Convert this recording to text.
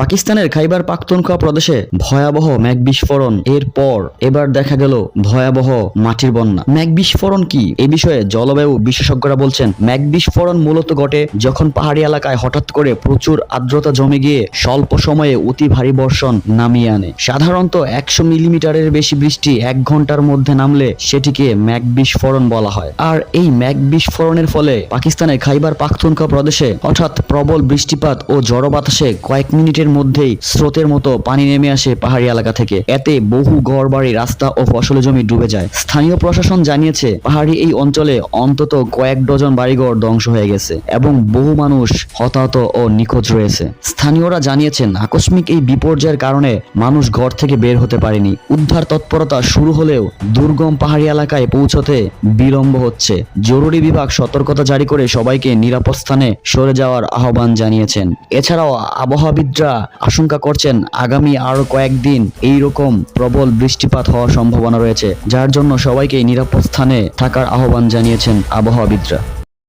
পাকিস্তানের খাইবার পাখতুনখোয়া প্রদেশে ভয়াবহ মেঘ বিস্ফোরণ, এরপর এবার দেখা গেল ভয়াবহ মাটির বন্যা। মেঘ বিস্ফোরণ কি, এ বিষয়ে জলবায়ু বিশেষজ্ঞরা বলছেন মেঘ বিস্ফোরণ মূলত ঘটে যখন পাহাড়ি এলাকায় হঠাৎ করে প্রচুর আর্দ্রতা জমে গিয়ে স্বল্প সময়ে অতি ভারী বর্ষণ নামিয়ে আনে। সাধারণত 100 মিলিমিটারের বেশি বৃষ্টি 1 ঘন্টার মধ্যে নামলে সেটিকে মেঘ বিস্ফোরণ বলা হয়। আর এই মেঘ বিস্ফোরণের ফলে পাকিস্তানের খাইবার পাখতুনখোয়া প্রদেশে হঠাৎ প্রবল বৃষ্টিপাত ও ঝড়ো বাতাসে কয়েক মিনিটের মধ্যেই স্রোতের মতো পানি নেমে আসে পাহাড়ি এলাকা থেকে। এতে বহু ঘরবাড়ি, রাস্তা ও ফসলি জমি ডুবে যায়। স্থানীয় প্রশাসন জানিয়েছে পাহাড়ি এই অঞ্চলে অন্তত কয়েক ডজন বাড়িঘর ধ্বংস হয়ে গেছে এবং বহু মানুষ হতাহত ও নিখোঁজ রয়েছে। স্থানীয়রা জানিয়েছেন আকস্মিক এই বিপর্যয়ের কারণে মানুষ ঘর থেকে বের হতে পারেনি। উদ্ধার তৎপরতা শুরু হলেও দুর্গম পাহাড়ি এলাকায় পৌঁছতে বিলম্ব হচ্ছে। জরুরি বিভাগ সতর্কতা জারি করে সবাইকে নিরাপদ স্থানে সরে যাওয়ার আহ্বান জানিয়েছেন। এছাড়াও আবহাওয়াবিদরা আশঙ্কা করছেন আগামী আরো কয়েকদিন এইরকম প্রবল বৃষ্টিপাত হওয়ার সম্ভাবনা রয়েছে, যার জন্য সবাইকে নিরাপদ স্থানে থাকার আহ্বান জানিয়েছেন আবহাওয়াবিদরা।